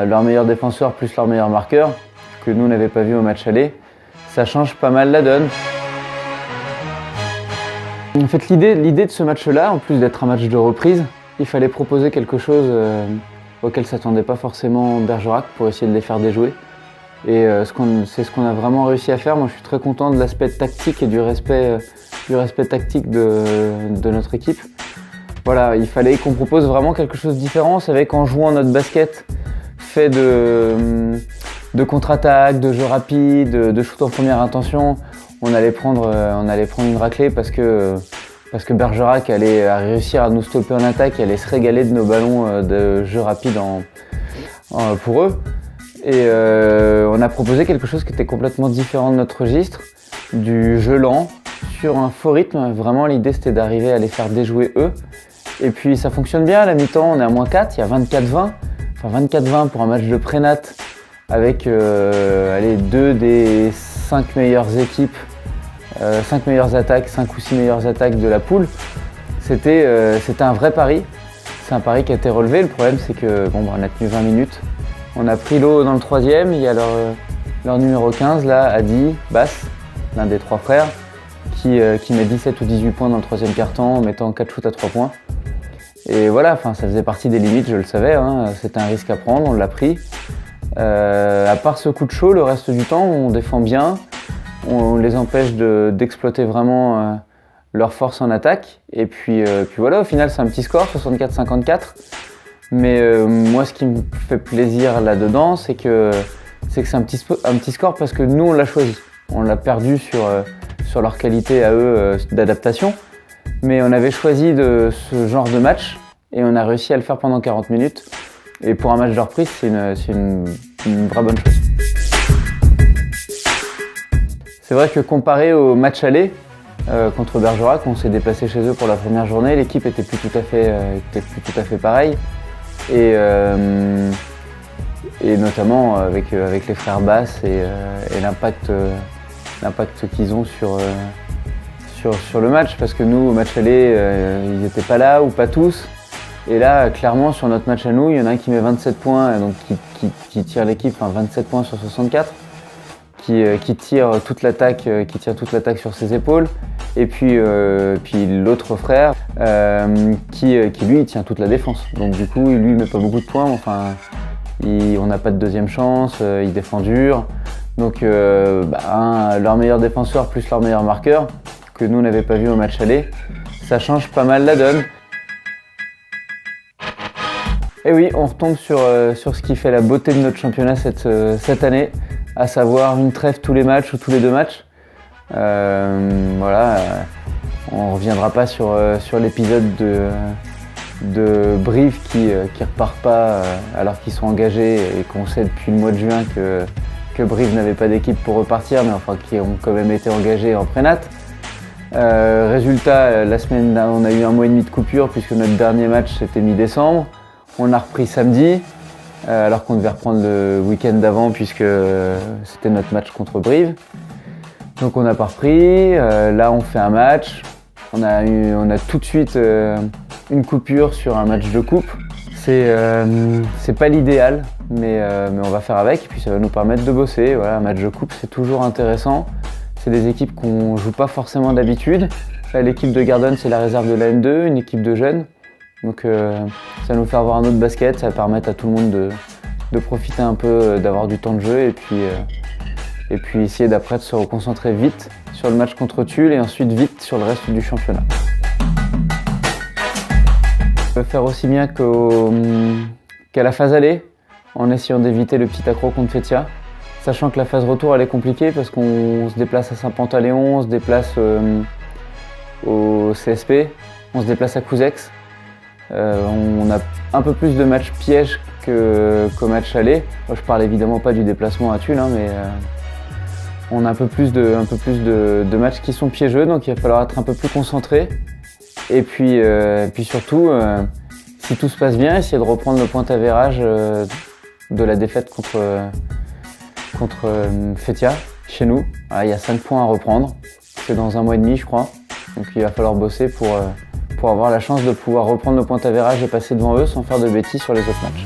leur meilleur défenseur plus leur meilleur marqueur, que nous n'avait pas vu au match aller, ça change pas mal la donne. En fait, l'idée de ce match-là, en plus d'être un match de reprise, il fallait proposer quelque chose auquel ne s'attendait pas forcément Bergerac pour essayer de les faire déjouer. Et c'est ce qu'on a vraiment réussi à faire. Moi, je suis très content de l'aspect tactique et du respect tactique de notre équipe. Voilà, il fallait qu'on propose vraiment quelque chose de différent. C'est vrai qu'en jouant notre basket fait de contre-attaque, de jeu rapide, de shoot en première intention, on allait prendre une raclée parce que Bergerac allait réussir à nous stopper en attaque et allait se régaler de nos ballons de jeu rapide pour eux. Et on a proposé quelque chose qui était complètement différent de notre registre, du jeu lent sur un faux rythme. Vraiment, l'idée c'était d'arriver à les faire déjouer eux. Et puis ça fonctionne bien, à la mi-temps on est à -4, il y a 24-20. Enfin 24-20 pour un match de pré-nat avec 2 des 5 meilleures équipes, 5 meilleures attaques, 5 ou 6 meilleures attaques de la poule. C'était un vrai pari. C'est un pari qui a été relevé. Le problème c'est que on a tenu 20 minutes. On a pris l'eau dans le troisième. Il y a leur numéro 15 là, Adi Bass, l'un des 3 frères, qui met 17 ou 18 points dans le troisième quart-temps en mettant 4 shoots à 3 points. Et voilà, ça faisait partie des limites, je le savais, c'était un risque à prendre, on l'a pris. À part ce coup de chaud, le reste du temps, on défend bien, on les empêche d'exploiter vraiment leur force en attaque. Et puis voilà, au final, c'est un petit score, 64-54. Mais moi, ce qui me fait plaisir là-dedans, c'est que c'est un petit score parce que nous, on l'a choisi. On l'a perdu sur leur qualité à eux d'adaptation. Mais on avait choisi ce genre de match et on a réussi à le faire pendant 40 minutes. Et pour un match de reprise, c'est une vraie bonne chose. C'est vrai que comparé au match aller contre Bergerac, on s'est déplacé chez eux pour la première journée, l'équipe était plus tout à fait pareille. Et notamment avec les frères Bass et l'impact qu'ils ont sur le match, parce que nous, au match aller, ils n'étaient pas là ou pas tous. Et là, clairement, sur notre match à nous, il y en a un qui met 27 points, donc qui tire l'équipe, 27 points sur 64, qui tire toute l'attaque sur ses épaules. Et puis l'autre frère, qui lui tient toute la défense. Donc du coup, lui, il met pas beaucoup de points, on n'a pas de deuxième chance, il défend dur. Donc leur meilleur défenseur plus leur meilleur marqueur, que nous on n'avait pas vu au match aller, ça change pas mal la donne. Et oui, on retombe sur ce qui fait la beauté de notre championnat cette année, à savoir une trêve tous les matchs ou tous les 2 matchs. On reviendra pas sur l'épisode de Brive qui repart pas alors qu'ils sont engagés et qu'on sait depuis le mois de juin que Brive n'avait pas d'équipe pour repartir, mais qui ont quand même été engagés en pré-nat. Résultat, la semaine, on a eu 1 mois et demi de coupure puisque notre dernier match c'était mi-décembre. On a repris samedi, alors qu'on devait reprendre le week-end d'avant puisque c'était notre match contre Brive. Donc on n'a pas repris, là on fait un match. On a tout de suite une coupure sur un match de coupe. C'est pas l'idéal, mais on va faire avec et puis ça va nous permettre de bosser. Voilà, un match de coupe c'est toujours intéressant. C'est des équipes qu'on joue pas forcément d'habitude. L'équipe de Garden c'est la réserve de la N2, une équipe de jeunes. Donc ça va nous faire voir un autre basket, ça va permettre à tout le monde de profiter un peu, d'avoir du temps de jeu et puis essayer d'après de se reconcentrer vite sur le match contre Tulle et ensuite vite sur le reste du championnat. On peut faire aussi bien qu'à la phase aller, en essayant d'éviter le petit accro contre Fétia, sachant que la phase retour elle est compliquée parce qu'on se déplace à Saint-Pantaléon, on se déplace au CSP, on se déplace à Couzex. On a un peu plus de matchs pièges qu'au match aller. Moi, je parle évidemment pas du déplacement à Tulle, mais on a un peu plus de matchs qui sont piégeux, donc il va falloir être un peu plus concentré. Et puis surtout, si tout se passe bien, essayer de reprendre le point avérage de la défaite contre Fétia, chez nous. Il y a 5 points à reprendre, c'est dans 1 mois et demi je crois, donc il va falloir bosser pour avoir la chance de pouvoir reprendre le point avérage et passer devant eux sans faire de bêtises sur les autres matchs.